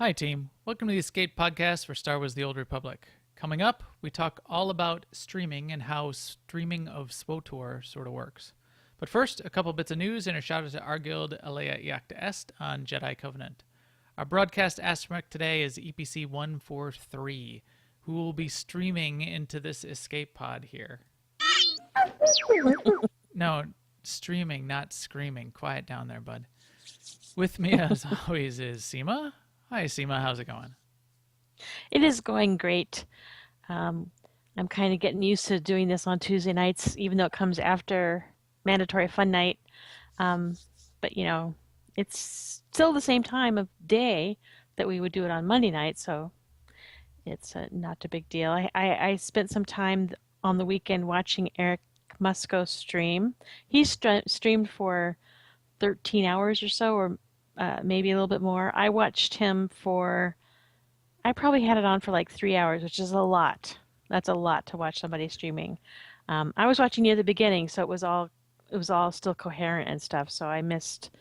Hi, team. Welcome to the Escape Podcast for Star Wars The Old Republic. Coming up, we talk all about streaming and how streaming of SWTOR sort of works. But first, a couple bits of news and a shout out to our guild, Alea Iacta Est, on Jedi Covenant. Our broadcast astromech today is EPC 143, who will be streaming into this escape pod here. No, streaming, not screaming. Quiet down there, bud. With me, as always, is Seema. Hi, Seema. How's it going? It is going great. I'm kind of getting used to doing this on Tuesday nights, even though it comes after mandatory fun night. But it's still the same time of day that we would do it on Monday night, so it's not a big deal. I spent some time on the weekend watching Eric Musco stream. He streamed for 13 hours or so, or maybe a little bit more. I watched him I probably had it on for like 3 hours, which is a lot. That's a lot to watch somebody streaming. I was watching near the beginning, so it was all still coherent and stuff. So I missed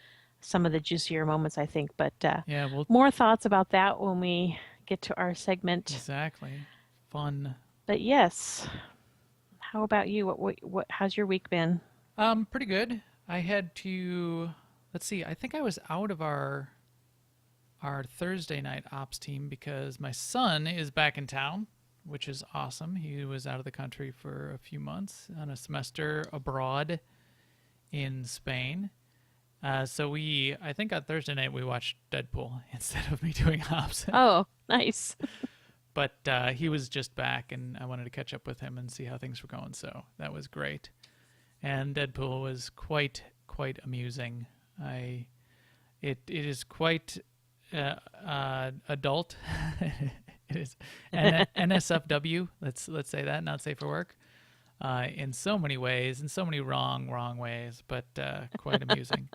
some of the juicier moments, I think. But Yeah, well, more thoughts about that when we get to our segment. exactly. Fun. But yes, how about you? How's your week been? Pretty good. I had to, let's see, I think I was out of our Thursday night ops team because my son is back in town, which is awesome. He was out of the country for a few months on a semester abroad in Spain. So I think on Thursday night we watched Deadpool instead of me doing ops. Oh, nice. But he was just back, and I wanted to catch up with him and see how things were going. So that was great. And Deadpool was quite amusing. It is quite adult. It is NSFW. Let's say that, not safe for work. In so many ways, in so many wrong ways, but quite amusing.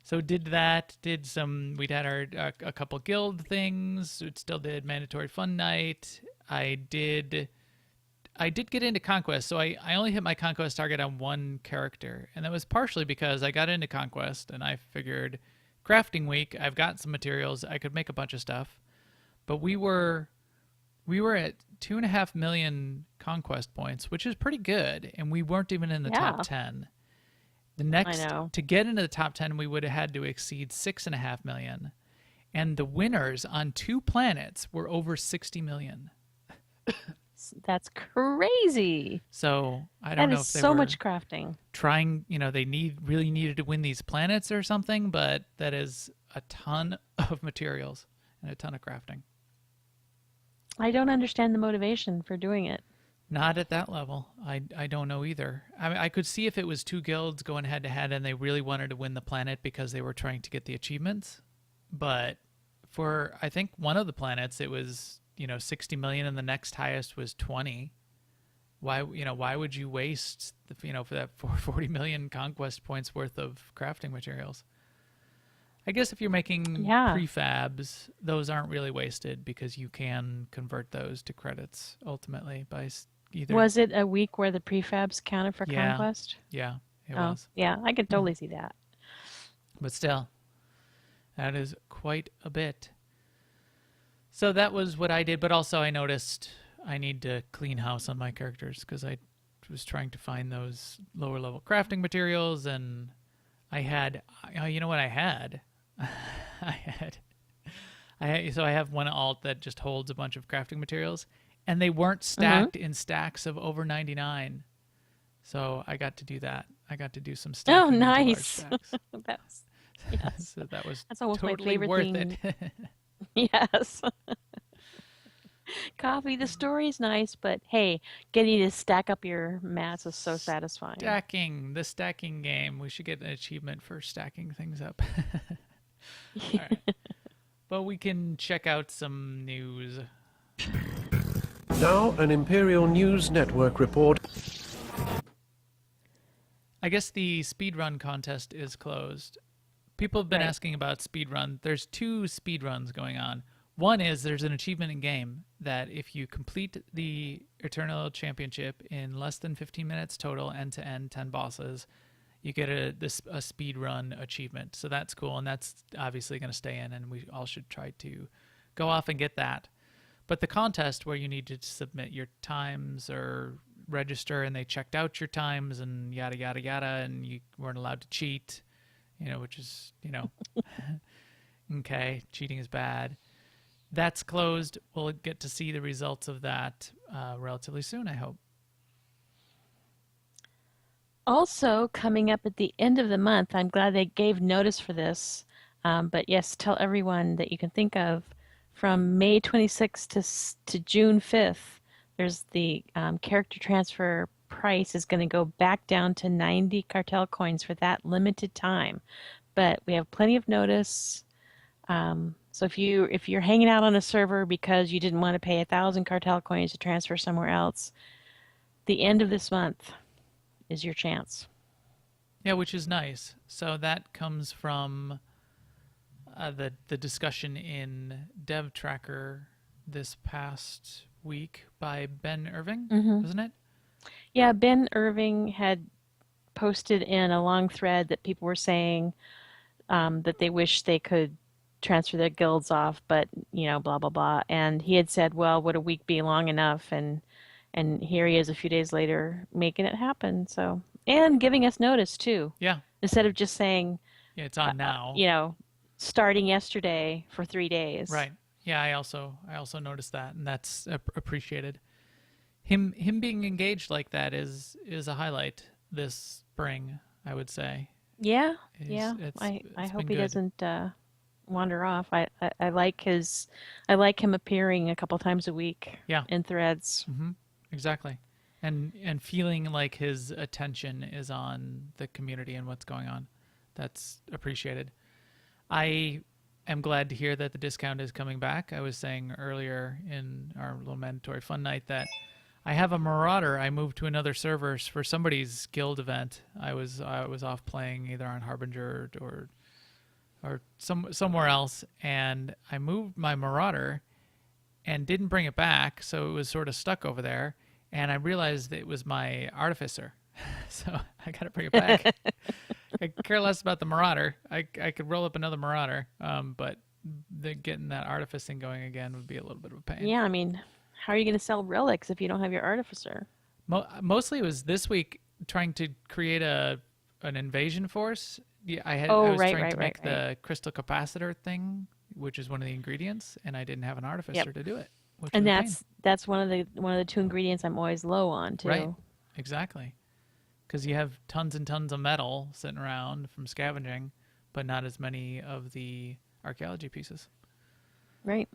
So did that. We'd had a couple guild things. It still did mandatory fun night. I did get into Conquest, so I only hit my Conquest target on one character, and that was partially because I got into Conquest, and I figured crafting week, I've got some materials, I could make a bunch of stuff, but we were at 2.5 million Conquest points, which is pretty good, and we weren't even in the top 10. The next, I know. to get into the top 10, we would have had to exceed 6.5 million, and the winners on 2 planets were over 60 million. That's crazy. So I don't know if That is they so were much crafting. trying, they really needed to win these planets or something, but that is a ton of materials and a ton of crafting. I don't understand the motivation for doing it. Not at that level. I don't know either. I mean, I could see if it was 2 guilds going head to head and they really wanted to win the planet because they were trying to get the achievements. But for, I think, one of the planets, it was 60 million, and the next highest was 20. Why would you waste for that 40 million conquest points worth of crafting materials? I guess if you're making prefabs, those aren't really wasted because you can convert those to credits ultimately by either. Was it a week where the prefabs counted for Conquest? Yeah, it was. Yeah, I could totally see that. But still, that is quite a bit. So that was what I did, but also I noticed I need to clean house on my characters because I was trying to find those lower level crafting materials, and I had, you know what I had? So I have one alt that just holds a bunch of crafting materials, and they weren't stacked in stacks of over 99. So I got to do that. I got to do some stacking. Oh, into large nice. stacks. Yes. So that was That's almost my totally favorite worth thing. it. Yes. Coffee, the story's nice, but hey, getting to stack up your mats is so satisfying. The stacking game. We should get an achievement for stacking things up. All right. But we can check out some news. Now, an Imperial News Network report. I guess the speedrun contest is closed. People have been asking about speedrun. There's 2 speedruns going on. One is there's an achievement in game that if you complete the Eternal Championship in less than 15 minutes total, end to end, 10 bosses, you get a speed run achievement. So that's cool, and that's obviously going to stay in, and we all should try to go off and get that. But the contest where you need to submit your times or register, and they checked out your times and yada yada yada, and you weren't allowed to cheat, which is okay, cheating is bad. That's closed. We'll get to see the results of that relatively soon, I hope. Also, coming up at the end of the month, I'm glad they gave notice for this. But yes, tell everyone that you can think of from May 26th to June 5th, there's the character transfer price is going to go back down to 90 cartel coins for that limited time. But we have plenty of notice. So if you're hanging out on a server because you didn't want to pay 1,000 cartel coins to transfer somewhere else, the end of this month is your chance. Yeah, which is nice. So that comes from the discussion in Dev Tracker this past week by Ben Irving, wasn't it? Yeah, Ben Irving had posted in a long thread that people were saying that they wish they could transfer their guilds off, but blah blah blah. And he had said, "Well, would a week be long enough?" And here he is a few days later making it happen. So, and giving us notice too. Yeah. Instead of just saying, yeah, it's on now. Starting yesterday for 3 days. Right. Yeah, I also noticed that, and that's appreciated. Him being engaged like that is a highlight this spring, I would say. Yeah. I hope he doesn't wander off. I like him appearing a couple times a week. Yeah. In threads. Mm-hmm. Exactly. And feeling like his attention is on the community and what's going on. That's appreciated. I am glad to hear that the discount is coming back. I was saying earlier in our little mandatory fun night that I have a Marauder. I moved to another server for somebody's guild event. I was off playing either on Harbinger or somewhere else, and I moved my Marauder and didn't bring it back, so it was sort of stuck over there. And I realized it was my Artificer, so I got to bring it back. I care less about the Marauder. I could roll up another Marauder, but getting that Artificing going again would be a little bit of a pain. Yeah, I mean, how are you going to sell relics if you don't have your Artificer? Mostly it was this week trying to create an invasion force. Yeah, I was trying to make the crystal capacitor thing, which is one of the ingredients, and I didn't have an Artificer to do it. And that's one of the 2 ingredients I'm always low on too. Right, exactly. Because you have tons and tons of metal sitting around from scavenging, but not as many of the archaeology pieces. Right.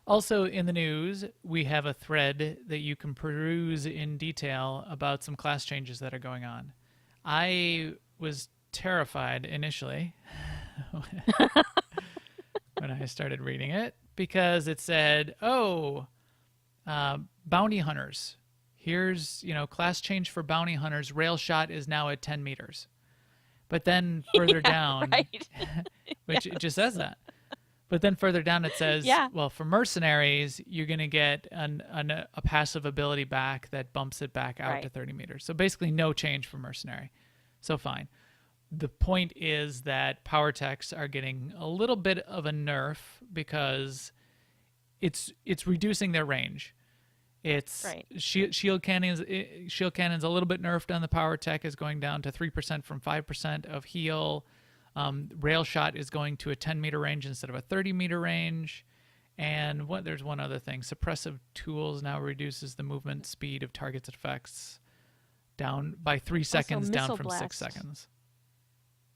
Also in the news, we have a thread that you can peruse in detail about some class changes that are going on. I was terrified initially when I started reading it because it said, bounty hunters. Here's, class change for bounty hunters. Rail shot is now at 10 meters. But then further down, which it just says that. But then further down it says, well, for mercenaries, you're going to get a passive ability back that bumps it back out to 30 meters. So basically no change for mercenary. So fine. The point is that power techs are getting a little bit of a nerf because it's reducing their range. It's shield cannons a little bit nerfed on the power tech, is going down to 3% from 5% of heal. Rail shot is going to a 10-meter range instead of a 30-meter range. And there's one other thing. Suppressive tools now reduces the movement speed of targets and effects down by 3 seconds, down from 6 seconds.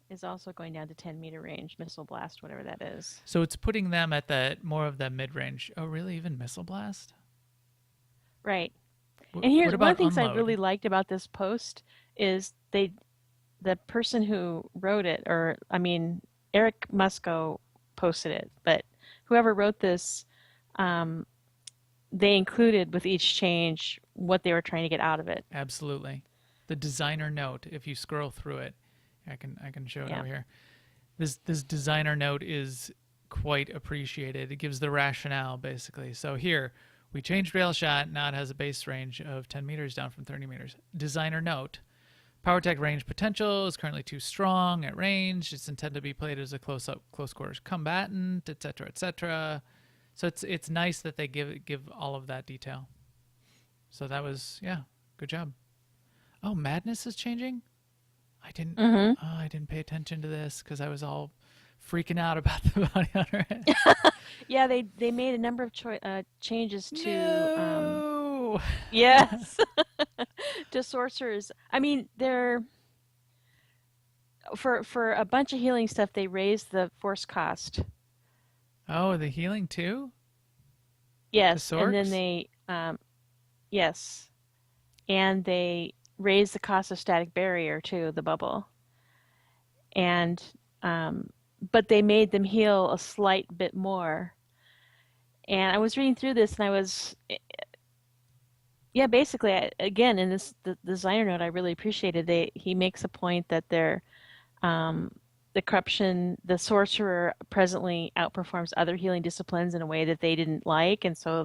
Is also going down to 10-meter range. Missile blast, whatever that is. So it's putting them at more of the mid-range. Oh, really? Even missile blast? Right. And here's one of the things unload? I really liked about this post is the person who wrote it, Eric Musco posted it, but whoever wrote this, they included with each change what they were trying to get out of it. Absolutely. The designer note, if you scroll through it, I can show it over here. This designer note is quite appreciated. It gives the rationale, basically. So here, we changed rail shot. Now it has a base range of 10 meters down from 30 meters. Designer note, Power tech range potential is currently too strong at range. It's intended to be played as a close-up, close-quarters combatant, etc., etc. So it's nice that they give all of that detail. So that was, yeah, good job. Oh, Madness is changing. I didn't Mm-hmm. I didn't pay attention to this because I was all freaking out about the bounty hunter. Yeah, they made a number of changes to No. yes to sorcerers. I mean, they're for a bunch of healing stuff. They raised the force cost. Oh, the healing too to Yes, and then Sorks. yes, and they raised the cost of static barrier too, the bubble, and but they made them heal a slight bit more. And I was reading through this, and I was yeah, basically, again, in the designer note, I really appreciated. He makes a point that um, the corruption, the sorcerer presently outperforms other healing disciplines in a way that they didn't like, and so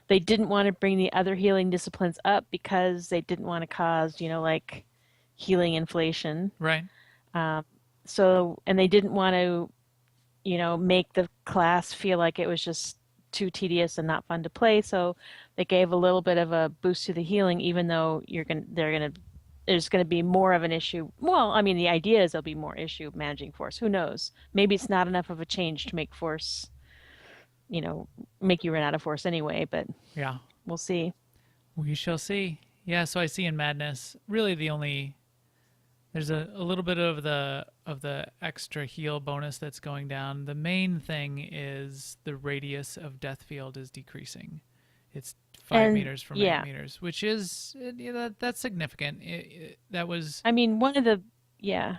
they didn't want to bring the other healing disciplines up because they didn't want to cause, like healing inflation. Right. Um, and they didn't want to, make the class feel like it was just too tedious and not fun to play. So they gave a little bit of a boost to the healing, even though there's gonna be more of an issue. Well, I mean, the idea is there'll be more issue managing force. Who knows? Maybe it's not enough of a change to make force, make you run out of force anyway. But Yeah. we'll see. We shall see. Yeah. So I see in Madness really there's a little bit of the extra heal bonus that's going down. The main thing is the radius of death field is decreasing. It's 5 meters from Yeah, 8 meters, which is that's significant. That was I mean, yeah,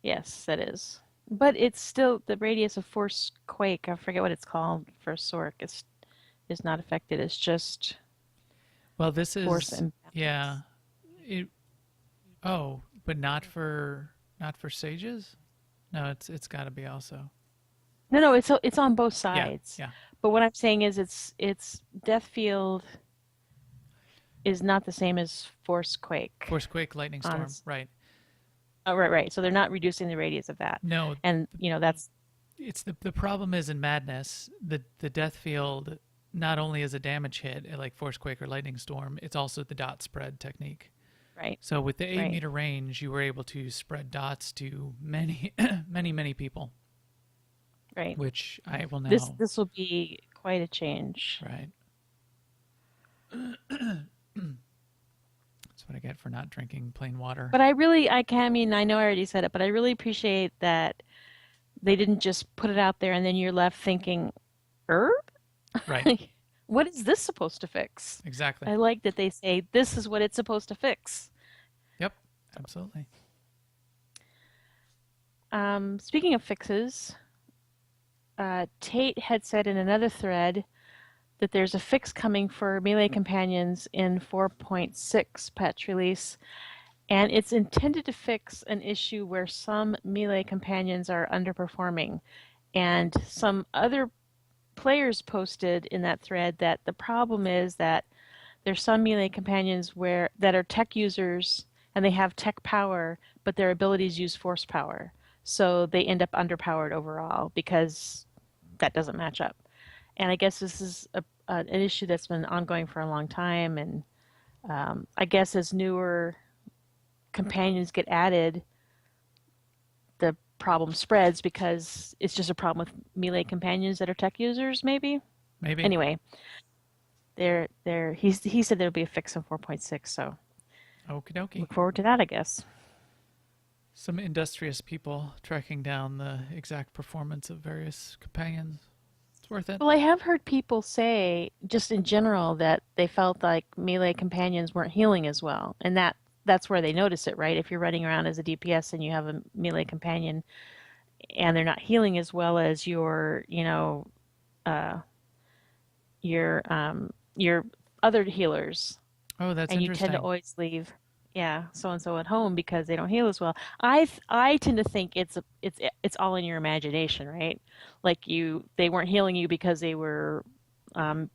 yes, that is. But it's still the radius of force quake. I forget what it's called for Sork. Is not affected. It's just well. This force is imbalance. yeah. It, oh, but not for sages. No, it's got to be also. No, it's on both Yeah, sides. yeah. But what I'm saying is it's death field is not the same as force quake. Force quake, lightning On storm. Right. oh, right. So they're not reducing the radius of that. No, And that's it's the problem is in Madness, the death field not only is a damage hit like Force Quake or Lightning Storm, it's also the dot spread technique. right, So with the eight right, meter range, you were able to spread dots to many, many people, right. which I will This now. this will be quite a change. Right. That's what I get for not drinking plain water. But I mean, I know I already said it, but I really appreciate that they didn't just put it out there and then you're left thinking, er? Right. What is this supposed to fix? Exactly. I like that they say this is what it's supposed to fix. Yep. Absolutely. Speaking of fixes, Tate had said in another thread that there's a fix coming for melee companions in 4.6 patch release, and it's intended to fix an issue where some melee companions are underperforming. And some other players posted in that thread that the problem is that there's some melee companions that are tech users and they have tech power, but their abilities use force power. So they end up underpowered overall because that doesn't match up. And I guess this is an issue that's been ongoing for a long time. And I guess as newer companions get added, the problem spreads because it's just a problem with melee companions that are tech users, maybe. Maybe. Anyway, he said there'll be a fix in 4.6, so Okie dokie. look forward to that, I guess. Some industrious people tracking down the exact performance of various companions. It's worth it. Well, I have heard people say, just in general, that they felt like melee companions weren't healing as well, and that's where they notice it, right? If you're running around as a DPS and you have a melee companion and they're not healing as well as uh, your other healers, Oh, that's and you tend to interesting. always leave, yeah, so and so at home because they don't heal as well. I tend to think it's all in your imagination, right? Like they weren't healing you because they were um,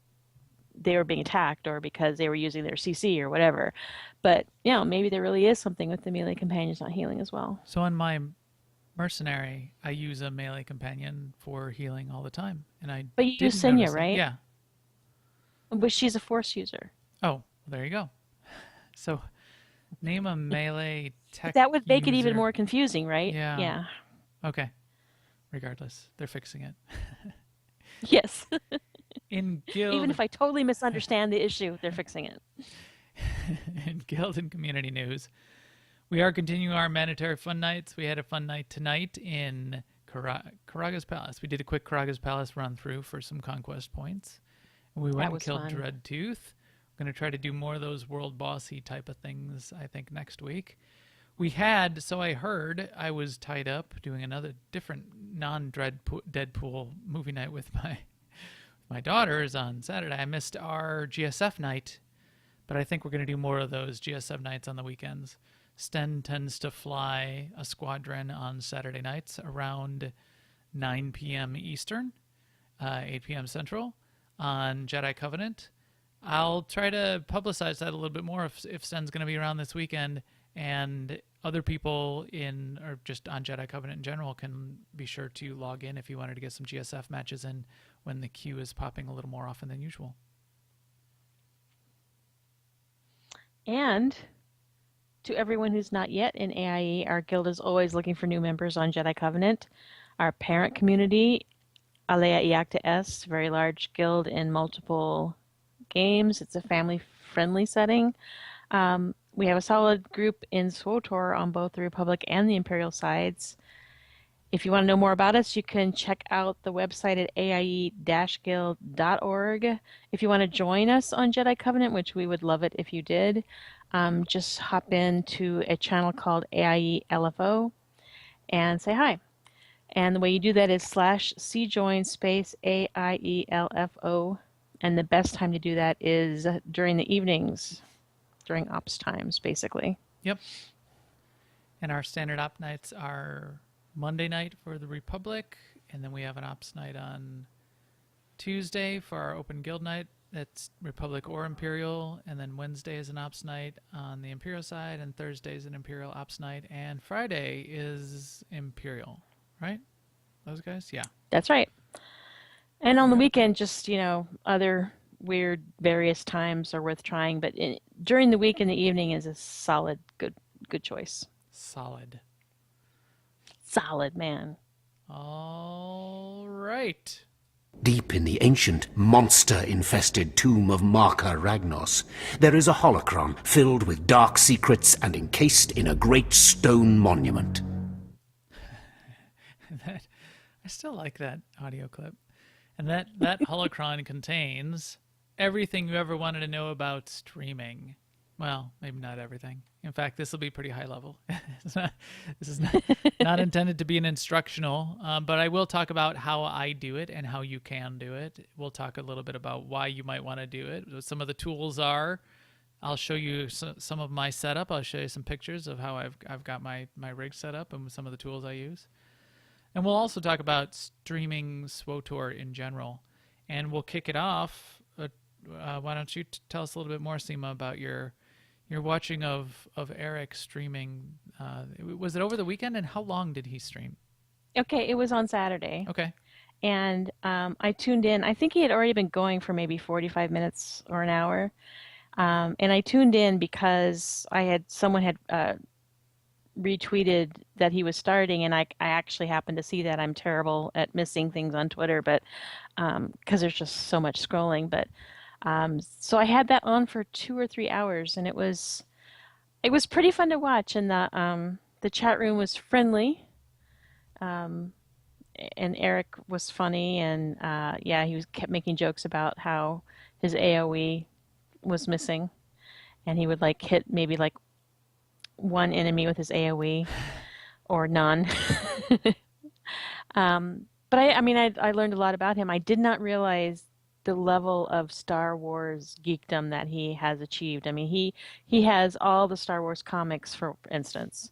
they were being attacked or because they were using their CC or whatever. But maybe there really is something with the melee companions not healing as well. So on my mercenary, I use a melee companion for healing all the time, and I But you use didn't Senya, notice it. right? Yeah. But she's a force user. Oh, well, there you go. So name a melee tech That would make it even user. more confusing, right? Yeah. Yeah. Okay. Regardless, they're fixing it. Yes. In guild, Even if I totally misunderstand the issue, they're fixing it. in guild and community news, we are continuing our mandatory fun nights. We had a fun night tonight in Karaga's Palace. We did a quick Karaga's Palace run through for some conquest points. And we went and was killed fun. Dreadtooth. We're going to try to do more of those world bossy type of things, I think, next week. We had, so I heard, I was tied up doing another different non-Deadpool movie night with my daughters on Saturday. I missed our GSF night, but I think we're going to do more of those GSF nights on the weekends. Sten tends to fly a squadron on Saturday nights around 9 p.m. Eastern, 8 p.m. Central on Jedi Covenant. I'll try to publicize that a little bit more if Sten's going to be around this weekend, and other people or just on Jedi Covenant in general can be sure to log in if you wanted to get some GSF matches in when the queue is popping a little more often than usual. And to everyone who's not yet in AIE, our guild is always looking for new members on Jedi Covenant. Our parent community, Alea Iacta S, very large guild in multiple games. It's a family-friendly setting. We have a solid group in SWTOR on both the Republic and the Imperial sides. If you want to know more about us, you can check out the website at aie-guild.org. If you want to join us on Jedi Covenant, which we would love it if you did, just hop into a channel called AIE LFO and say hi. And the way you do that is /cjoin space AIELFO. And the best time to do that is during the evenings, during ops times, basically. Yep. And our standard op nights are Monday night for the Republic, and then we have an ops night on Tuesday for our open guild night. That's Republic or Imperial, and then Wednesday is an ops night on the Imperial side, and Thursday is an Imperial ops night, and Friday is Imperial, right? Those guys? Yeah. That's right. And on the weekend, just, other weird various times are worth trying, but during the week in the evening is a solid, good choice. Solid, man. All right. Deep in the ancient, monster-infested tomb of Marka Ragnos, there is a holocron filled with dark secrets and encased in a great stone monument. I still like that audio clip. And that holocron contains everything you ever wanted to know about streaming. Well, maybe not everything. In fact, this will be pretty high level. This is not intended to be an instructional, but I will talk about how I do it and how you can do it. We'll talk a little bit about why you might want to do it, what some of the tools are. I'll show you some of my setup. I'll show you some pictures of how I've got my rig set up and some of the tools I use. And we'll also talk about streaming SWTOR in general. And we'll kick it off. Why don't you tell us a little bit more, Seema, about your watching of Eric streaming. Was it over the weekend, and how long did he stream? Okay, it was on Saturday. Okay. And I tuned in. I think he had already been going for maybe 45 minutes or an hour. And I tuned in because someone had retweeted that he was starting, and I actually happened to see that. I'm terrible at missing things on Twitter, but because there's just so much scrolling. But so I had that on for 2 or 3 hours, and it was pretty fun to watch. And the chat room was friendly, and Eric was funny, and yeah, he kept making jokes about how his AOE was missing, and he would hit maybe one enemy with his AOE or none. But I learned a lot about him. I did not realize the level of Star Wars geekdom that he has achieved. I mean, he has all the Star Wars comics, for instance,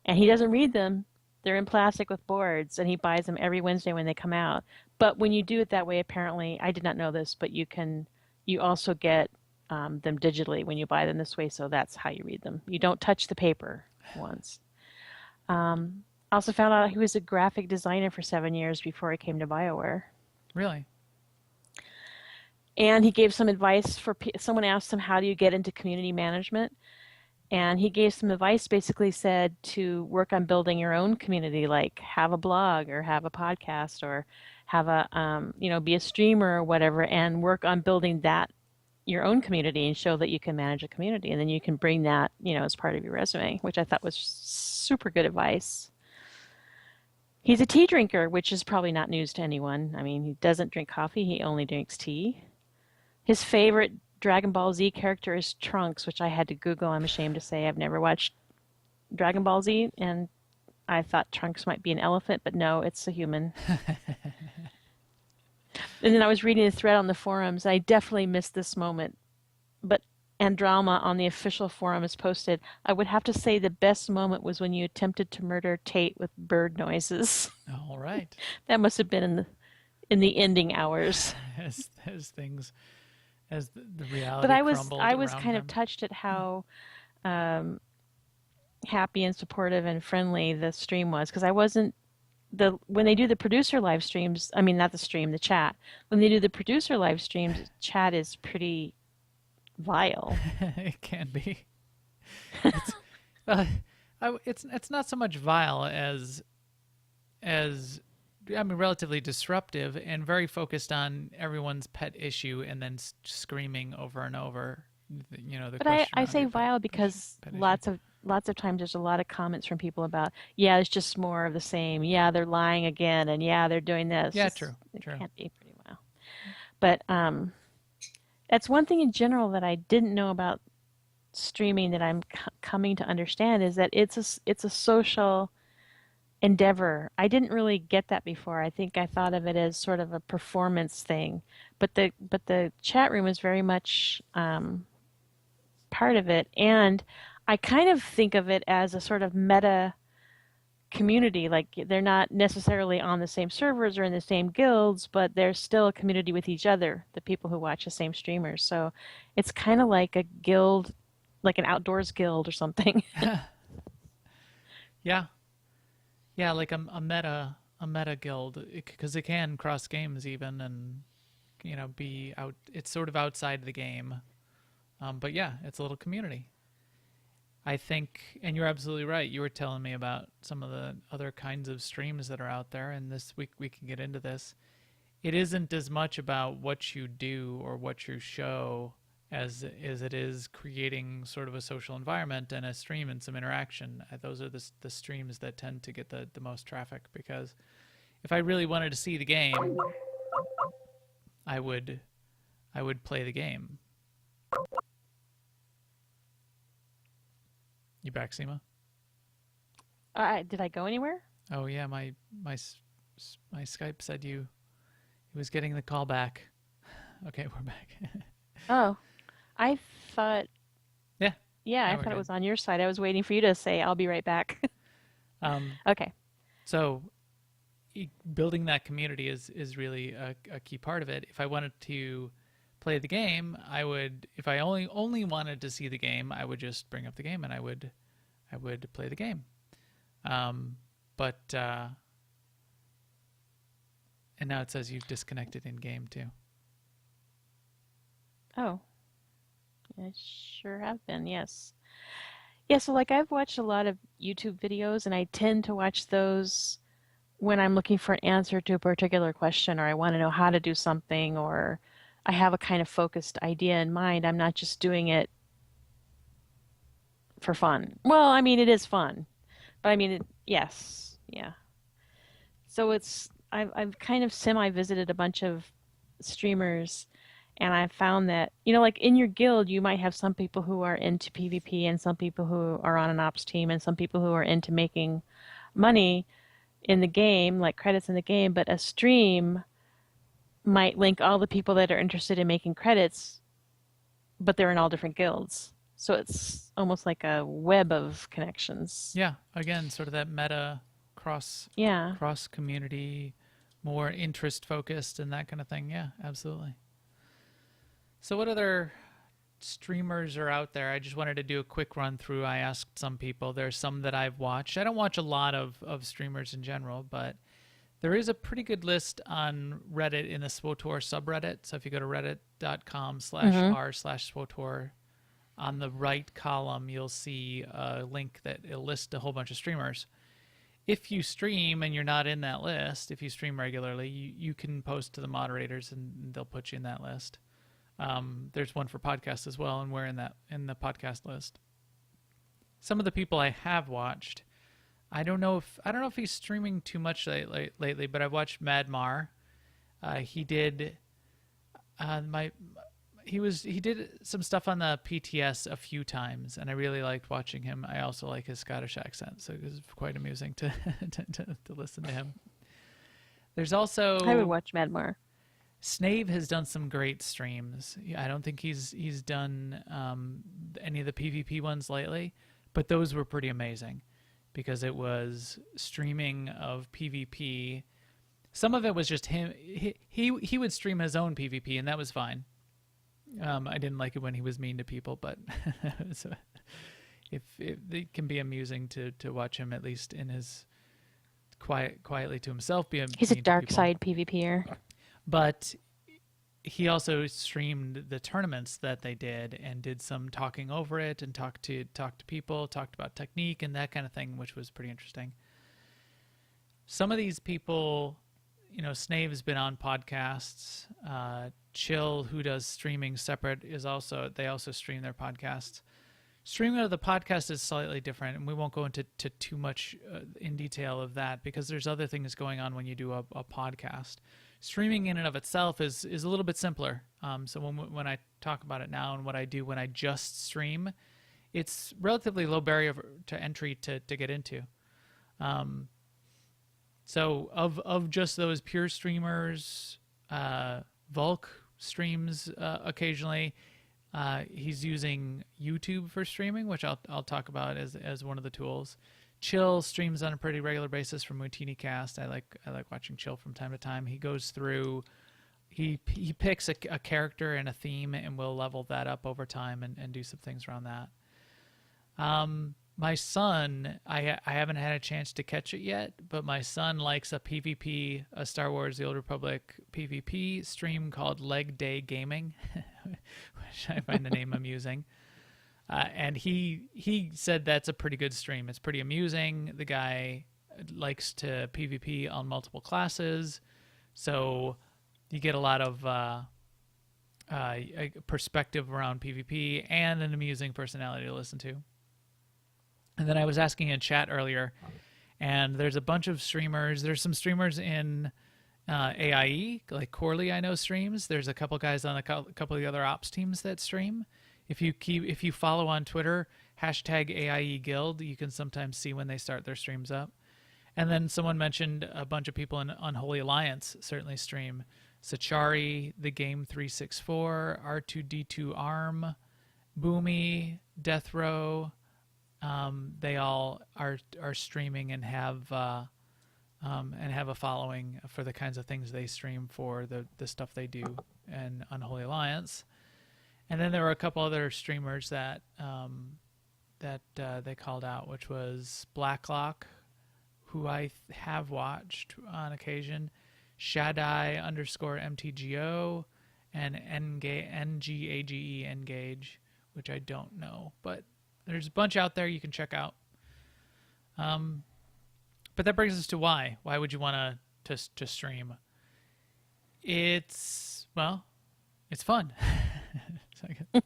and he doesn't read them. They're in plastic with boards, and he buys them every Wednesday when they come out. But when you do it that way, apparently, I did not know this, but you can you also get them digitally when you buy them this way, so that's how you read them. You don't touch the paper once. I also found out he was a graphic designer for 7 years before he came to BioWare. Really? And he gave some advice for someone asked him, how do you get into community management? And he gave some advice, basically said to work on building your own community, like have a blog or have a podcast or have a, be a streamer or whatever, and work on building that your own community and show that you can manage a community. And then you can bring that, as part of your resume, which I thought was super good advice. He's a tea drinker, which is probably not news to anyone. I mean, he doesn't drink coffee, he only drinks tea. His favorite Dragon Ball Z character is Trunks, which I had to Google. I'm ashamed to say I've never watched Dragon Ball Z, and I thought Trunks might be an elephant, but no, it's a human. And then I was reading a thread on the forums. I definitely missed this moment, but Androma on the official forum has posted, I would have to say the best moment was when you attempted to murder Tate with bird noises. All right. That must have been in the ending hours. As things, as the reality But I crumbled was around kind them. of touched at how happy and supportive and friendly the stream was, because I wasn't when they do the producer live streams, I mean not the stream, the chat. When they do the producer live streams, chat is pretty vile. It can be. It's, it's not so much vile as I mean relatively disruptive and very focused on everyone's pet issue and then screaming over and over. The But question I around say your vile because pet issue. lots of times there's a lot of comments from people about, yeah, it's just more of the same. Yeah, they're lying again, and yeah, they're doing this. Yeah, It's- true. It True. can't be pretty well. But that's one thing in general that I didn't know about streaming that I'm coming to understand is that it's a social endeavor. I didn't really get that before. I think I thought of it as sort of a performance thing, but the chat room is very much part of it, and I kind of think of it as a sort of meta community. Like they're not necessarily on the same servers or in the same guilds, but they're still a community with each other, the people who watch the same streamers. So it's kind of like a guild, like an outdoors guild or something. Yeah. Yeah, like a meta guild, because it can cross games even, and be out. It's sort of outside the game, but yeah, it's a little community. I think, and you're absolutely right. You were telling me about some of the other kinds of streams that are out there, and this week we can get into this. It isn't as much about what you do or what you show as it is creating sort of a social environment and a stream and some interaction. Those are the streams that tend to get the most traffic, because if I really wanted to see the game, I would play the game. You back, Seema? Did I go anywhere? Oh yeah, my Skype said it was getting the call back. Okay, we're back. Oh, I thought. Yeah. Yeah, I we're thought it good. was on your side. I was waiting for you to say, "I'll be right back." Okay. So building that community is really a key part of it. If I wanted to play the game, I would. If I only wanted to see the game, I would just bring up the game and I would play the game. But and now it says you've disconnected in game too. Oh, I sure have been. Yes. Yeah. So like I've watched a lot of YouTube videos, and I tend to watch those when I'm looking for an answer to a particular question, or I want to know how to do something, or I have a kind of focused idea in mind. I'm not just doing it for fun. Well, I mean, it is fun, but I mean, yes, yeah. So I've kind of semi-visited a bunch of streamers, and I found that, like in your guild, you might have some people who are into PvP and some people who are on an ops team and some people who are into making money in the game, like credits in the game, but a stream might link all the people that are interested in making credits, but they're in all different guilds. So it's almost like a web of connections. Yeah, again, sort of that meta cross Yeah. community, more interest focused and that kind of thing. Yeah, absolutely. So what other streamers are out there? I just wanted to do a quick run through. I asked some people. There's some that I've watched. I don't watch a lot of streamers in general, but there is a pretty good list on Reddit in the SWTOR subreddit. So if you go to reddit.com/r/SWTOR, on the right column, you'll see a link that will list a whole bunch of streamers. If you stream and you're not in that list, if you stream regularly, you can post to the moderators and they'll put you in that list. There's one for podcasts as well, and we're in the podcast list. Some of the people I have watched, I don't know if he's streaming too much lately, but I've watched Madmar. He did he did some stuff on the PTS a few times, and I really liked watching him. I also like his Scottish accent, so it was quite amusing to listen to him. There's also I would watch Madmar. Snave has done some great streams. I don't think he's done any of the PvP ones lately, but those were pretty amazing because it was streaming of PvP. Some of it was just him. He would stream his own PvP, and that was fine. I didn't like it when he was mean to people, but if it can be amusing to watch him, at least in his quietly to himself, He's a dark side PvPer. But he also streamed the tournaments that they did and did some talking over it and talked to people, talked about technique and that kind of thing, which was pretty interesting. Some of these people, Snave's been on podcasts. Chill, who does streaming separate, they also stream their podcasts. Streaming of the podcast is slightly different, and we won't go into too much in detail of that because there's other things going on when you do a podcast. Streaming in and of itself is a little bit simpler. So when I talk about it now and what I do when I just stream, it's relatively low barrier to entry to get into. So of just those pure streamers, Volk streams occasionally. He's using YouTube for streaming, which I'll talk about as one of the tools. Chill streams on a pretty regular basis from MutiniCast. I like watching Chill from time to time. He goes through, he picks a character and a theme, and will level that up over time and do some things around that. My son, I haven't had a chance to catch it yet, but my son likes a PvP, a Star Wars The Old Republic PvP stream called Leg Day Gaming, which I find the name amusing. And he said that's a pretty good stream. It's pretty amusing. The guy likes to PvP on multiple classes, so you get a lot of perspective around PvP and an amusing personality to listen to. And then I was asking in chat earlier, and there's a bunch of streamers. There's some streamers in AIE, like Corley I know streams. There's a couple guys on a couple of the other ops teams that stream. If you follow on Twitter, #AIE Guild, you can sometimes see when they start their streams up. And then someone mentioned a bunch of people in Unholy Alliance certainly stream. Sachari, The Game 364, R2D2 ARM, Boomy, Death Row. They all are streaming and have a following for the kinds of things they stream for the stuff they do in Unholy Alliance. And then there were a couple other streamers that they called out, which was Blacklock, who I have watched on occasion, Shadai_MTGO, and NGAGE Engage, which I don't know, but there's a bunch out there you can check out. But that brings us to why. Why would you want to stream? It's fun. So I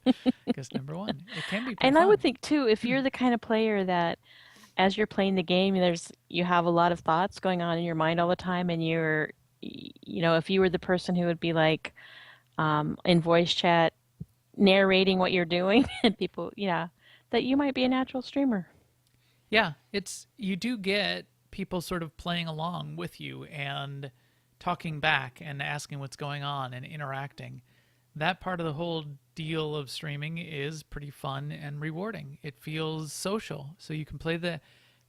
guess number one, it can be pretty And fun. I would think too, if you're the kind of player that, as you're playing the game, you have a lot of thoughts going on in your mind all the time, and if you were the person who would be like in voice chat narrating what you're doing, and people, that you might be a natural streamer. Yeah, you do get people sort of playing along with you and talking back and asking what's going on and interacting. That part of the whole deal of streaming is pretty fun and rewarding. It feels social, so you can play the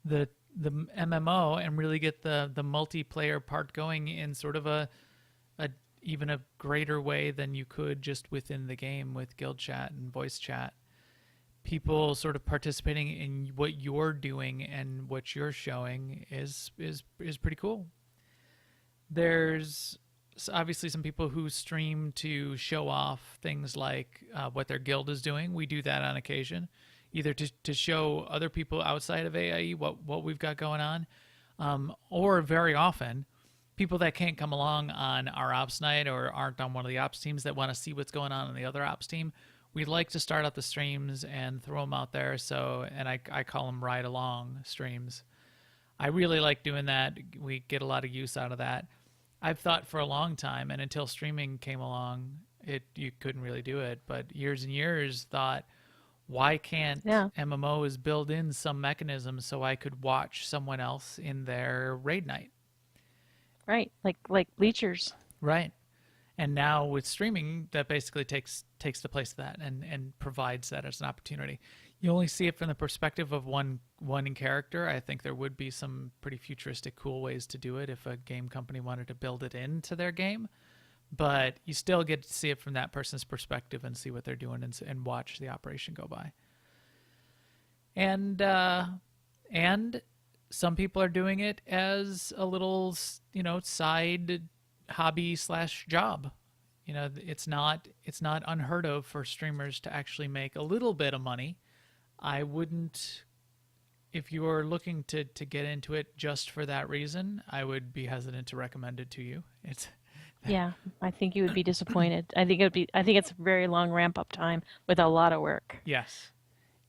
MMO and really get the multiplayer part going in sort of even a greater way than you could just within the game with guild chat and voice chat. People sort of participating in what you're doing and what you're showing is pretty cool. There's obviously some people who stream to show off things like what their guild is doing. We do that on occasion, either to show other people outside of AIE what we've got going on, or very often people that can't come along on our ops night or aren't on one of the ops teams that want to see what's going on the other ops team. We'd like to start out the streams and throw them out there. So, and I call them ride along streams. I really like doing that. We get a lot of use out of that. I've thought for a long time, and until streaming came along, you couldn't really do it. But years and years thought, why can't MMOs build in some mechanism so I could watch someone else in their raid night? Right, like bleachers. Right. And now with streaming, that basically takes the place of that and provides that as an opportunity. You only see it from the perspective of one character. I think there would be some pretty futuristic, cool ways to do it if a game company wanted to build it into their game. But you still get to see it from that person's perspective and see what they're doing and watch the operation go by. And some people are doing it as a little, side hobby / job. It's not unheard of for streamers to actually make a little bit of money. I wouldn't, if you're looking to get into it just for that reason, I would be hesitant to recommend it to you. Yeah, I think you would be disappointed. I think it's a very long ramp up time with a lot of work. Yes.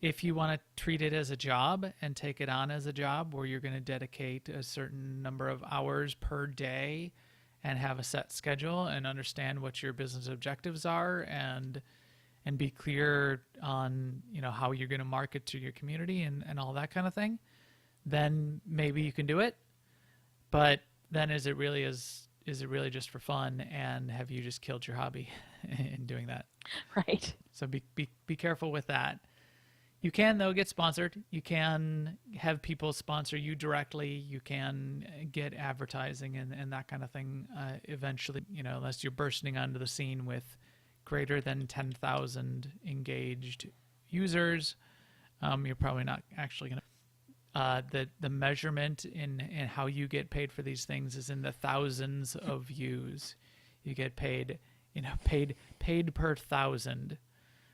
If you want to treat it as a job and take it on as a job where you're going to dedicate a certain number of hours per day and have a set schedule and understand what your business objectives are and be clear on, how you're going to market to your community and all that kind of thing, then maybe you can do it. But then is it really just for fun, and have you just killed your hobby in doing that? Right. So be careful with that. You can, though, get sponsored. You can have people sponsor you directly. You can get advertising and that kind of thing eventually, unless you're bursting onto the scene with greater than 10,000 engaged users. You're probably not actually going to. The measurement in how you get paid for these things is in the thousands of views. You get paid, paid per 1,000.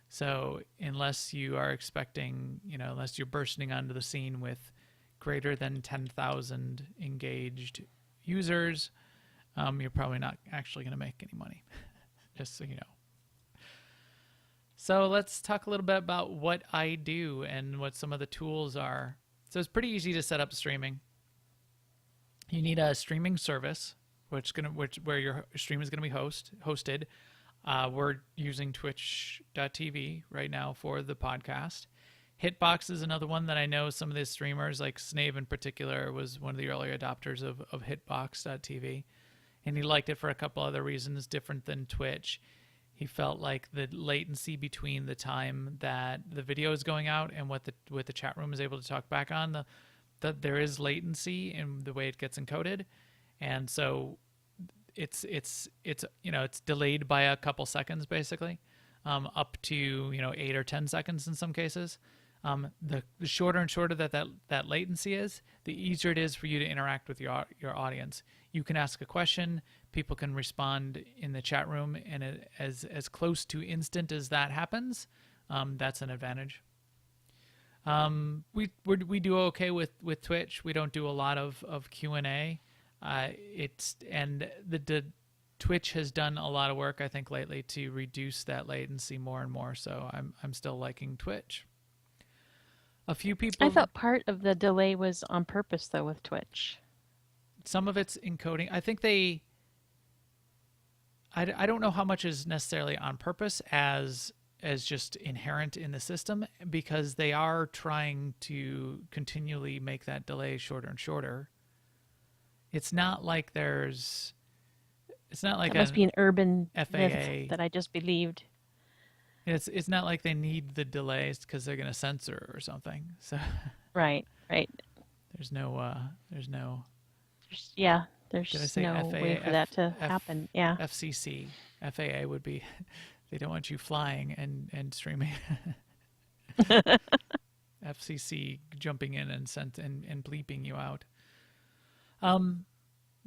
So unless you are expecting, unless you're bursting onto the scene with greater than 10,000 engaged users, you're probably not actually going to make any money, just so you know. So let's talk a little bit about what I do and what some of the tools are. So it's pretty easy to set up streaming. You need a streaming service, where your stream is going to be hosted. We're using twitch.tv right now for the podcast. Hitbox is another one that I know some of the streamers, like Snave in particular, was one of the early adopters of hitbox.tv. And he liked it for a couple other reasons different than Twitch. He felt like the latency between the time that the video is going out and what the chat room is able to talk back on, that there is latency in the way it gets encoded. And so it's delayed by a couple seconds basically, up to 8 or 10 seconds in some cases. The shorter and shorter that latency is, the easier it is for you to interact with your audience. You can ask a question, people can respond in the chat room, and as close to instant as that happens, that's an advantage. We do okay with Twitch. We don't do a lot of Q&A. The Twitch has done a lot of work, I think, lately to reduce that latency more and more. So I'm still liking Twitch. A few people. I thought part of the delay was on purpose, though, with Twitch. Some of it's encoding. I think I don't know how much is necessarily on purpose as just inherent in the system, because they are trying to continually make that delay shorter and shorter. It's not like that must be an urban FAA myth that I just believed. It's not like they need the delays because they're going to censor or something. So right. There's no. Did I There's say no way FAA? for that to happen. Yeah. FCC. FAA would be, they don't want you flying and streaming. FCC jumping in and and bleeping you out.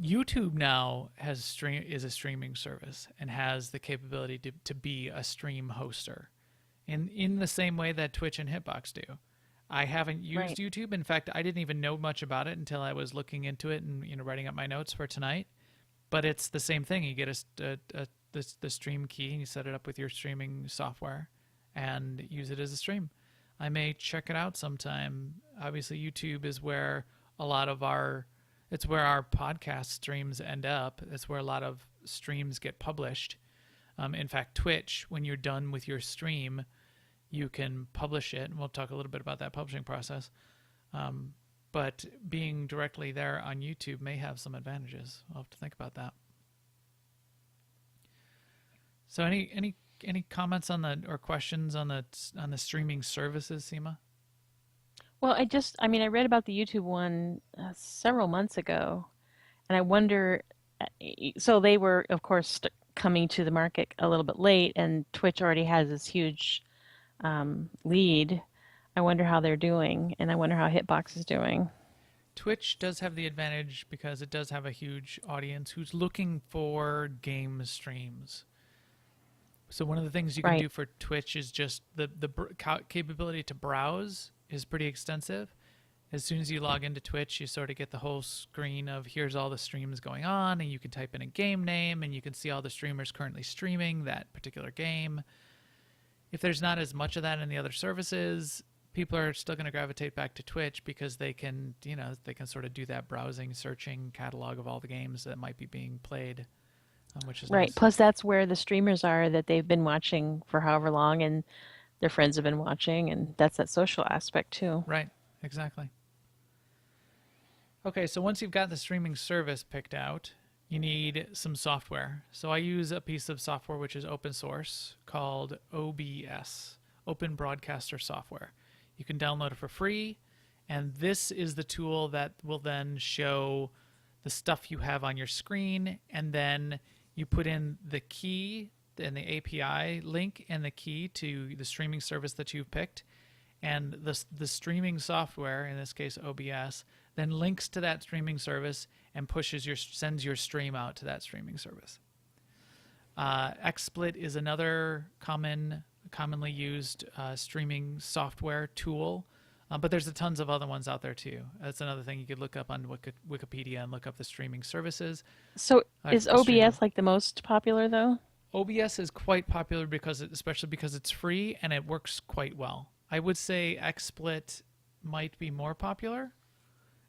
YouTube now is a streaming service and has the capability to be a stream hoster, in the same way that Twitch and Hitbox do. I haven't used Right. YouTube. In fact, I didn't even know much about it until I was looking into it and writing up my notes for tonight. But it's the same thing. You get the stream key and you set it up with your streaming software and use it as a stream. I may check it out sometime. Obviously, YouTube is where it's where our podcast streams end up. It's where a lot of streams get published. In fact, Twitch, when you're done with your stream, you can publish it, and we'll talk a little bit about that publishing process. But being directly there on YouTube may have some advantages. I'll have to think about that. So, any comments on or questions on the streaming services, Seema? Well, I read about the YouTube one several months ago, and I wonder, so they were, of course, coming to the market a little bit late, and Twitch already has this huge lead. I wonder how they're doing, and I wonder how Hitbox is doing. Twitch does have the advantage because it does have a huge audience who's looking for game streams. So one of the things you can Right. do for Twitch is just the capability to browse is pretty extensive. As soon as you log into Twitch, you sort of get the whole screen of here's all the streams going on, and you can type in a game name, and you can see all the streamers currently streaming that particular game. If there's not as much of that in the other services, people are still going to gravitate back to Twitch because they can sort of do that browsing, searching catalog of all the games that might be being played, which is Right. nice. Plus, that's where the streamers are that they've been watching for however long, and their friends have been watching, and that's that social aspect too. Right, exactly. Okay, so once you've got the streaming service picked out, you need some software. So I use a piece of software which is open source called OBS, Open Broadcaster Software. You can download it for free, and this is the tool that will then show the stuff you have on your screen, and then you put in the key and the API link and the key to the streaming service that you've picked, and the streaming software, in this case OBS, then links to that streaming service and sends your stream out to that streaming service. XSplit is another commonly used streaming software tool, but there's tons of other ones out there too. That's another thing you could look up on Wikipedia and look up the streaming services. So is the streaming. OBS like the most popular though? OBS is quite popular especially because it's free and it works quite well. I would say XSplit might be more popular,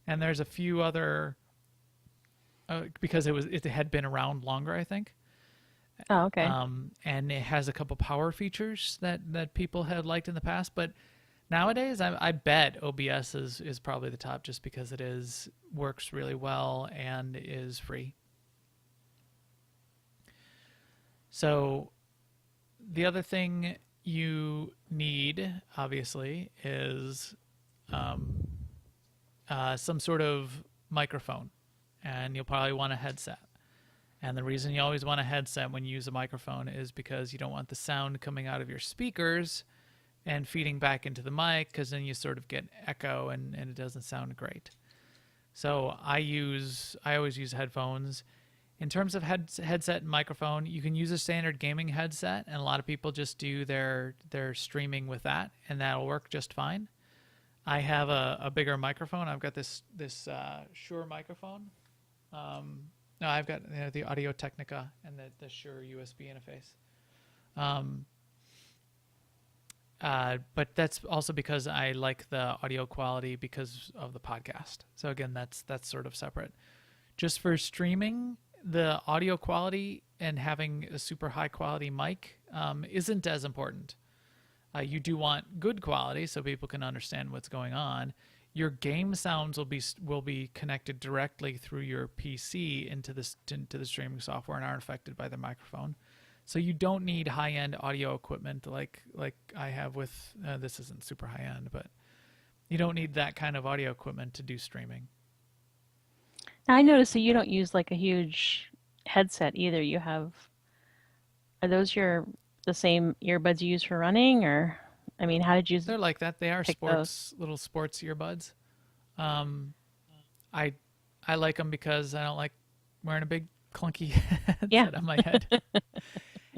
and there's a few other because it had been around longer, I think. Oh, okay. And it has a couple power features that people had liked in the past, but nowadays I bet OBS is probably the top just because works really well and is free. So the other thing you need, obviously, is some sort of microphone, and you'll probably want a headset. And the reason you always want a headset when you use a microphone is because you don't want the sound coming out of your speakers and feeding back into the mic, because then you sort of get echo and it doesn't sound great. So I always use headphones. In terms of headset and microphone, you can use a standard gaming headset, and a lot of people just do their streaming with that, and that'll work just fine. I have a bigger microphone. I've got this Shure microphone. No, I've got the Audio Technica and the Shure USB interface. But that's also because I like the audio quality because of the podcast. So again, that's sort of separate. Just for streaming, the audio quality and having a super high quality mic isn't as important. You do want good quality so people can understand what's going on. Your game sounds will be connected directly through your PC into the streaming software and aren't affected by the microphone. So you don't need high-end audio equipment like I have with this isn't super high-end, but you don't need that kind of audio equipment to do streaming. Now I noticed that you don't use like a huge headset either. Are those the same earbuds you use for running, or I mean, how did you They're like that. They are pick those? little sports earbuds. Um, I I like them because I don't like wearing a big clunky Yeah. headset on my head,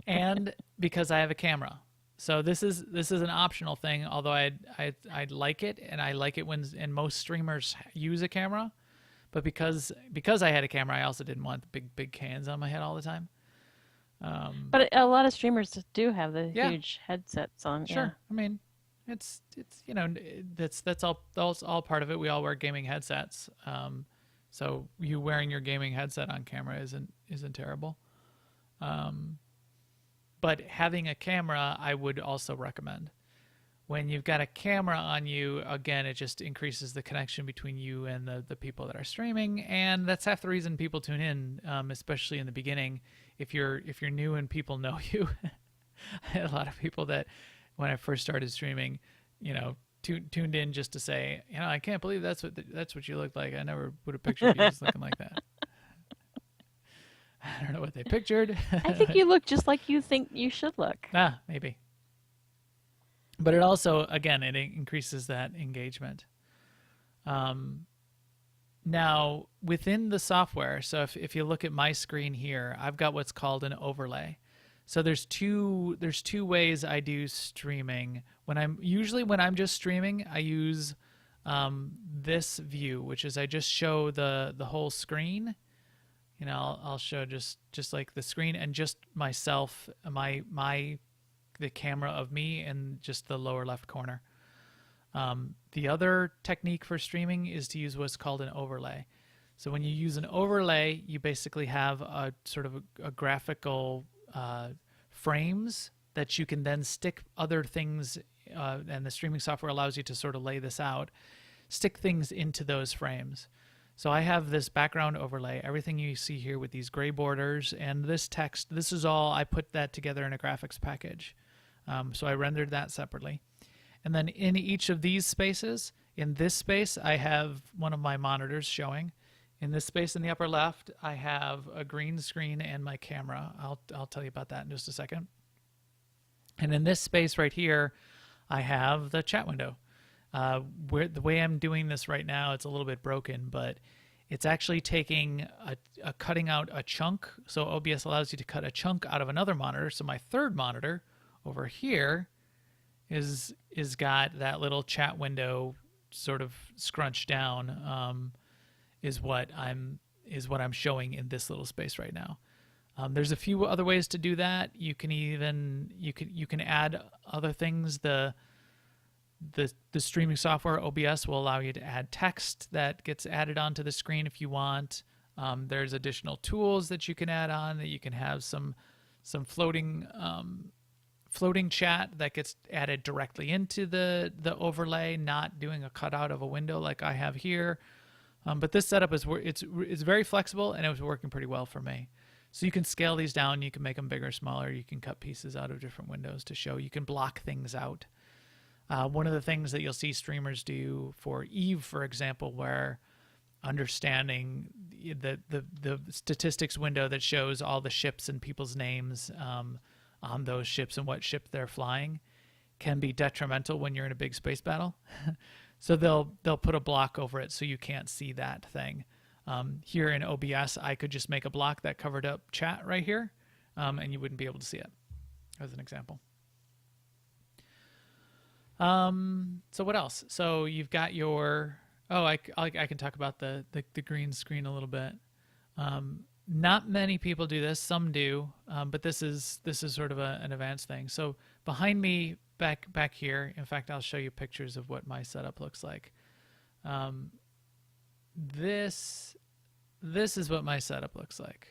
and because I have a camera. So this is an optional thing. Although I like it, and I like it when and most streamers use a camera. But because I had a camera, I also didn't want the big cans on my head all the time. But a lot of streamers do have the Yeah, huge headsets on. Yeah. sure. I mean, it's that's all part of it. We all wear gaming headsets. So you wearing your gaming headset on camera isn't terrible. But having a camera, I would also recommend. When you've got a camera on you, again, it just increases the connection between you and the people that are streaming, and that's half the reason people tune in, especially in the beginning. If you're new and people know you, I had a lot of people that when I first started streaming, tuned in just to say, I can't believe that's what you look like. I never would have pictured you just looking like that. I don't know what they pictured. I think you look just like you think you should look. Maybe. But it also, again, it increases that engagement. Now, within the software, so if you look at my screen here, I've got what's called an overlay. So there's two ways I do streaming. When I'm just streaming, I use this view, which is I just show the whole screen. I'll show just like the screen and just myself, the camera of me, and just the lower left corner. The other technique for streaming is to use what's called an overlay. So when you use an overlay, you basically have a sort of a graphical frames that you can then stick other things, and the streaming software allows you to sort of lay this out, stick things into those frames. So I have this background overlay, everything you see here with these gray borders and this text, this is all, I put that together in a graphics package. So I rendered that separately. And then in each of these spaces, in this space, I have one of my monitors showing. In this space in the upper left, I have a green screen and my camera. I'll tell you about that in just a second. And in this space right here, I have the chat window. The way I'm doing this right now, it's a little bit broken, but it's actually taking cutting out a chunk. So OBS allows you to cut a chunk out of another monitor. So my third monitor over here is got that little chat window sort of scrunched down, is what I'm showing in this little space right now. There's a few other ways to do that. You can add other things. The streaming software OBS will allow you to add text that gets added onto the screen if you want. There's additional tools that you can add on, that you can have some floating chat that gets added directly into the overlay, not doing a cutout of a window like I have here. But this setup it's very flexible, and it was working pretty well for me. So you can scale these down, you can make them bigger, smaller, you can cut pieces out of different windows to show, you can block things out. One of the things that you'll see streamers do for Eve, for example, where understanding the statistics window that shows all the ships and people's names on those ships and what ship they're flying can be detrimental when you're in a big space battle. So they'll put a block over it so you can't see that thing. Here in OBS, I could just make a block that covered up chat right here, and you wouldn't be able to see it, as an example. So what else? So you've got your, I can talk about the green screen a little bit. Not many people do this, some do, but this is sort of an advanced thing. So behind me, back here, in fact, I'll show you pictures of what my setup looks like. This is what my setup looks like.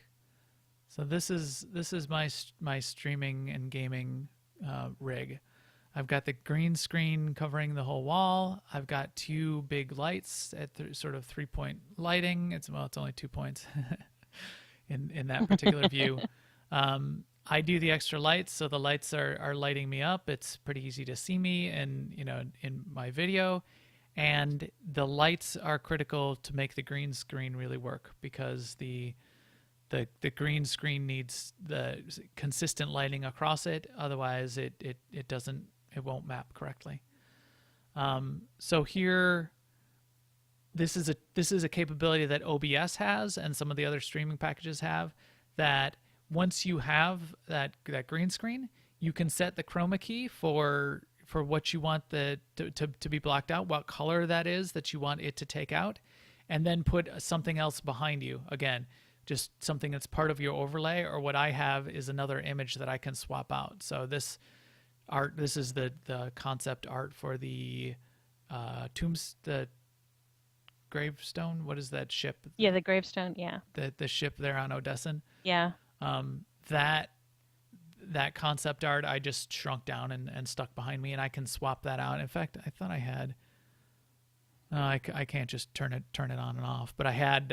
So this is my streaming and gaming rig. I've got the green screen covering the whole wall. I've got two big lights at sort of 3-point lighting. It's only 2 points in that particular view. I do the extra lights, so the lights are lighting me up. It's pretty easy to see me and in my video. And the lights are critical to make the green screen really work, because the green screen needs the consistent lighting across it. Otherwise, it won't map correctly. So here, this is a capability that OBS has and some of the other streaming packages have, that once you have that green screen, you can set the chroma key for what you want to be blocked out, what color that is that you want it to take out, and then put something else behind you. Again, just something that's part of your overlay, or what I have is another image that I can swap out. So this is the concept art for the the gravestone. What is that ship? Yeah, the gravestone. Yeah. The ship there on Odessan. Yeah. That concept art I just shrunk down and stuck behind me, and I can swap that out. In fact, I thought I had. I can't just turn it on and off. But I had.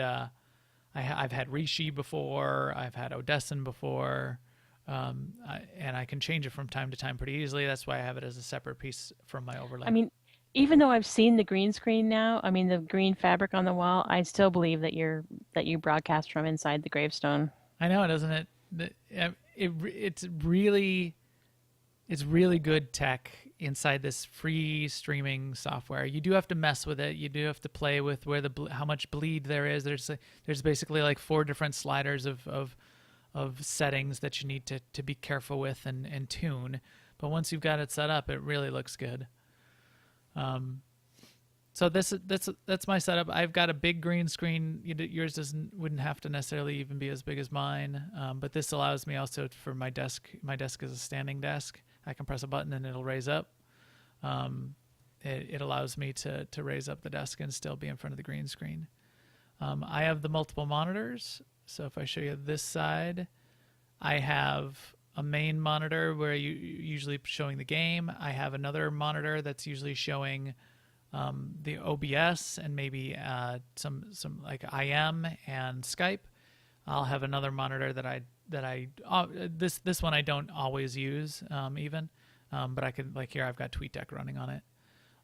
I've had Rishi before. I've had Odessan before, and I can change it from time to time pretty easily. That's why I have it as a separate piece from my overlay. I mean, even though I've seen the green screen now, I mean the green fabric on the wall, I still believe that you broadcast from inside the gravestone. I know, doesn't it? It's really good tech inside this free streaming software. You do have to mess with it. You do have to play with how much bleed there is. There's basically like 4 different sliders of settings that you need to be careful with and tune. But once you've got it set up, it really looks good. So that's my setup. I've got a big green screen. Yours wouldn't have to necessarily even be as big as mine, but this allows me also for my desk. My desk is a standing desk. I can press a button and it'll raise up. It allows me to raise up the desk and still be in front of the green screen. I have the multiple monitors. So if I show you this side, I have a main monitor where you usually showing the game. I have another monitor that's usually showing the OBS and maybe some like IM and Skype. I'll have another monitor this one I don't always use but I can, like here I've got TweetDeck running on it.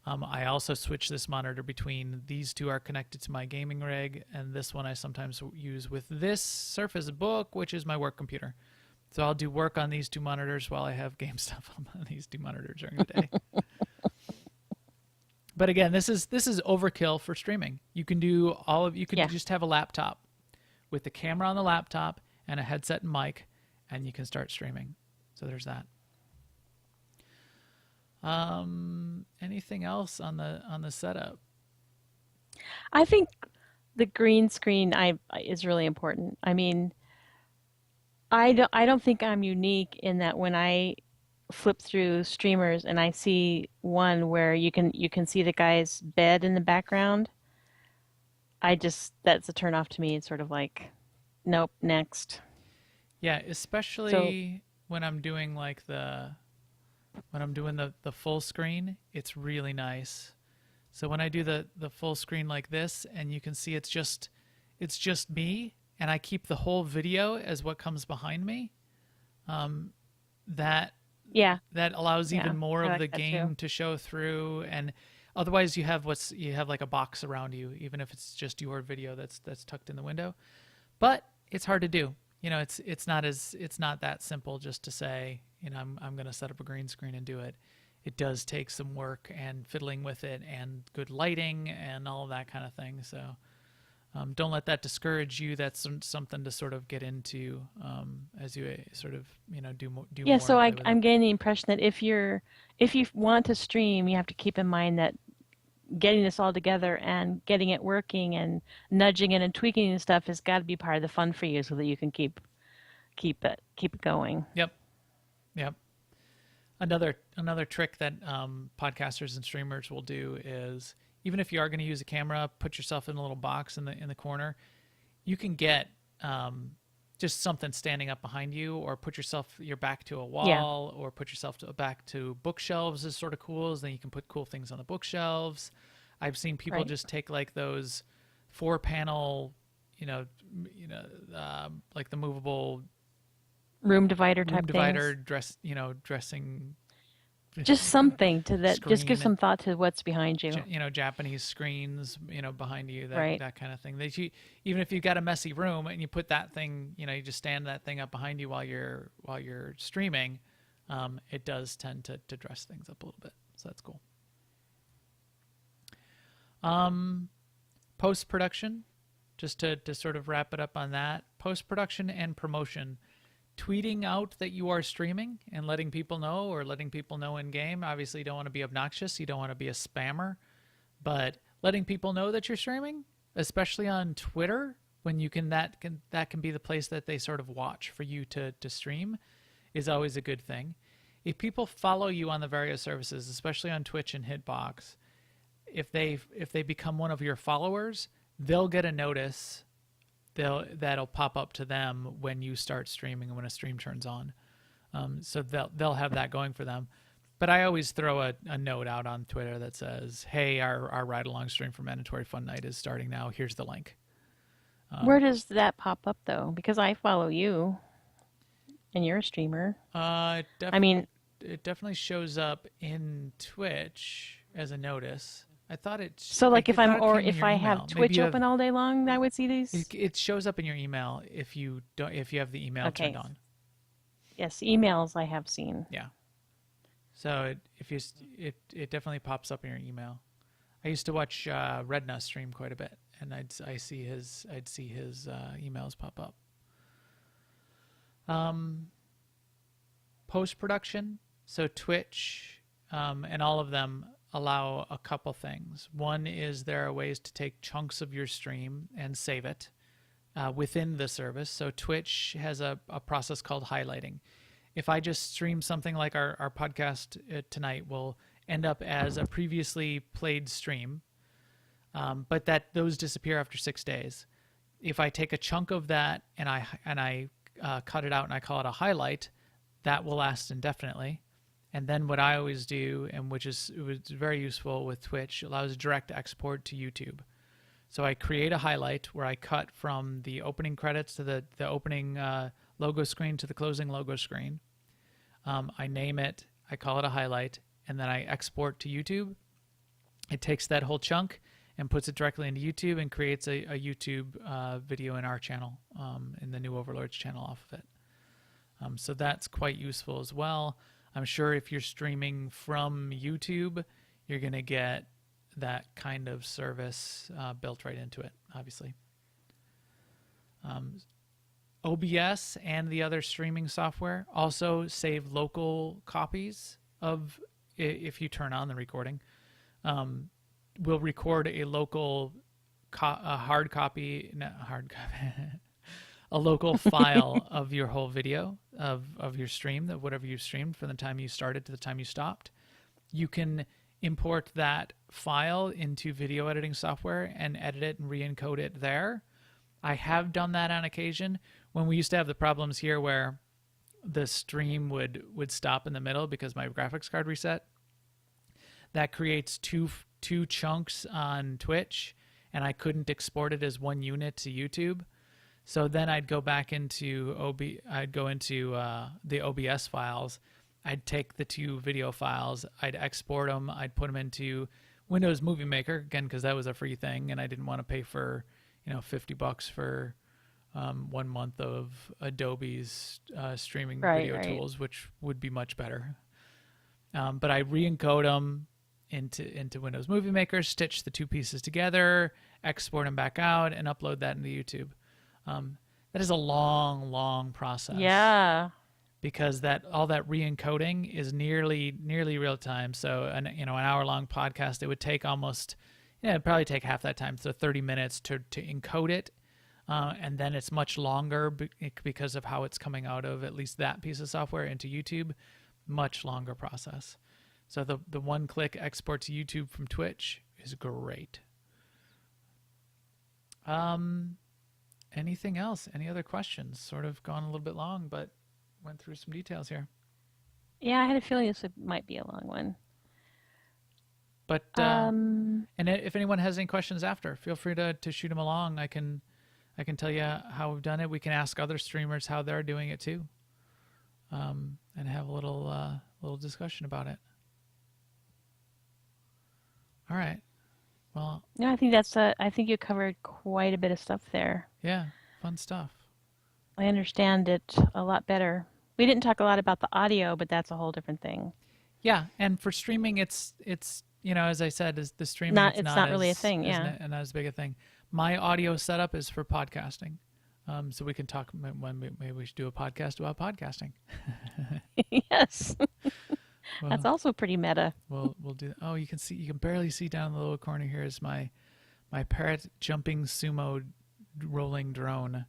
I also switch this monitor between these two are connected to my gaming rig, and this one I sometimes use with this Surface Book, which is my work computer. So I'll do work on these 2 monitors while I have game stuff on these 2 monitors during the day. But again, this is overkill for streaming. You can do just have a laptop with the camera on the laptop and a headset and mic, and you can start streaming. So there's that. Anything else on the setup? I think the green screen is really important. I mean, I don't think I'm unique in that when I flip through streamers and I see one where you can see the guy's bed in the background, that's a turn off to me. It's sort of like, nope, next. Yeah, especially when I'm doing like the full screen, it's really nice. So when I do the full screen like this, and you can see it's just me, and I keep the whole video as what comes behind me, that allows even more of the game to show through. And otherwise you have like a box around you, even if it's just your video that's tucked in the window. But it's hard to do. It's not that simple just to say, I'm going to set up a green screen and do it. It does take some work and fiddling with it and good lighting and all of that kind of thing. So don't let that discourage you. That's something to sort of get into as you sort of do more. Yeah. So I'm getting the impression that if you want to stream, you have to keep in mind that getting this all together and getting it working and nudging it and tweaking and stuff has got to be part of the fun for you, so that you can keep it going. Yep. Another trick that podcasters and streamers will do is, even if you are going to use a camera, put yourself in a little box in the corner. You can get just something standing up behind you, or put your back to a wall, or put yourself back to bookshelves is sort of cool. Then you can put cool things on the bookshelves. I've seen people just take like those 4-panel, like the movable room divider type dressing Just something to that. Just give screen, some thought to what's behind you. Japanese screens, behind you, Right. that kind of thing. Even if you've got a messy room and you put that thing, you just stand that thing up behind you while you're streaming, it does tend to dress things up a little bit. So that's cool. Post-production, just to sort of wrap it up on that. Post-production and promotion. Tweeting out that you are streaming and letting people know, or letting people know in game. Obviously, you don't want to be obnoxious. You don't want to be a spammer, but letting people know that you're streaming, especially on Twitter, when that can be the place that they sort of watch for you to stream, is always a good thing. If people follow you on the various services, especially on Twitch and Hitbox, if they become one of your followers, they'll get a notice that'll pop up to them when you start streaming and when a stream turns on. So they'll have that going for them. But I always throw a note out on Twitter that says, hey, our ride-along stream for Mandatory Fun Night is starting now. Here's the link. Where does that pop up, though? Because I follow you, and you're a streamer. It definitely shows up in Twitch as a notice. I thought it. So, like, if I have email. Twitch open all day long, I would see these. It shows up in your email if you have the email turned on. Yes, emails I have seen. Yeah. So it definitely pops up in your email. I used to watch Redna stream quite a bit, and I'd see his emails pop up. Post-production, so Twitch and all of them allow a couple things. One is there are ways to take chunks of your stream and save it within the service. So Twitch has a process called highlighting. If I just stream something like our podcast tonight will end up as a previously played stream, but those disappear after 6 days. If I take a chunk of that and I cut it out and I call it a highlight, that will last indefinitely. And then what I always do, and it was very useful with Twitch, allows direct export to YouTube. So I create a highlight where I cut from the opening credits to the opening logo screen to the closing logo screen. I name it, I call it a highlight, and then I export to YouTube. It takes that whole chunk and puts it directly into YouTube and creates a YouTube video in our channel, in the New Overlords channel off of it. So that's quite useful as well. I'm sure if you're streaming from YouTube, you're going to get that kind of service built right into it, obviously. OBS and the other streaming software also save local copies of, if you turn on the recording, will record a local hard copy, a local file of your whole video of your stream, of whatever you streamed from the time you started to the time you stopped. You can import that file into video editing software and edit it and re-encode it there. I have done that on occasion when we used to have the problems here where the stream would stop in the middle because my graphics card reset. That creates two chunks on Twitch, and I couldn't export it as one unit to YouTube. So then I'd go back into the OBS files. I'd take the two video files, I'd export them, I'd put them into Windows Movie Maker, again, because that was a free thing, and I didn't want to pay for, $50 for 1 month of Adobe's streaming video tools, which would be much better. But I re-encode them into Windows Movie Maker, stitch the two pieces together, export them back out, and upload that into YouTube. That is a long, long process. Yeah. Because all that re-encoding is nearly real time. So an hour-long podcast, it would take it'd probably take half that time, so 30 minutes to encode it, and then it's much longer because of how it's coming out of at least that piece of software into YouTube. Much longer process. So the one-click export to YouTube from Twitch is great. Anything else? Any other questions? Sort of gone a little bit long, but went through some details here. Yeah, I had a feeling this might be a long one. But and if anyone has any questions after, feel free to shoot them along. I can tell you how we've done it. We can ask other streamers how they're doing it too, and have a little discussion about it. All right. Well, No, I think you covered quite a bit of stuff there. yeah, fun stuff. I understand it a lot better. We didn't talk a lot about the audio, but that's a whole different thing. Yeah, and for streaming, it's as I said, is the streaming, it's It's not not really a thing, as yeah. not as big a thing. My audio setup is for podcasting, so we can talk when maybe we should do a podcast about podcasting. Yes. That's Well, also pretty meta. we'll do. Oh, you can barely see down in the little corner here is my parrot jumping sumo rolling drone.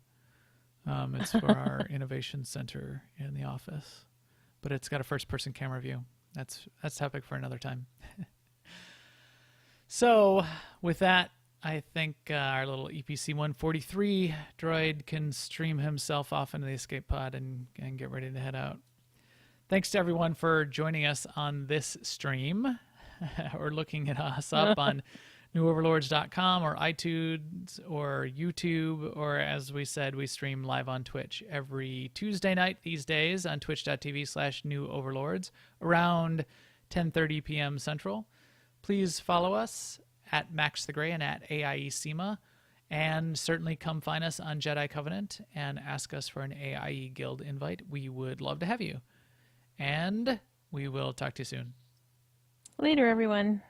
It's for our innovation center in the office, but it's got a first person camera view. That's topic for another time. So with that, I think our little EPC 143 droid can stream himself off into the escape pod and get ready to head out. Thanks to everyone for joining us on this stream or looking at us up on newoverlords.com or iTunes or YouTube, or as we said, we stream live on Twitch every Tuesday night these days on twitch.tv/newoverlords around 10:30 p.m. Central. Please follow us at Max the Gray and at AIE SEMA, and certainly come find us on Jedi Covenant and ask us for an AIE Guild invite. We would love to have you. And we will talk to you soon. Later, everyone.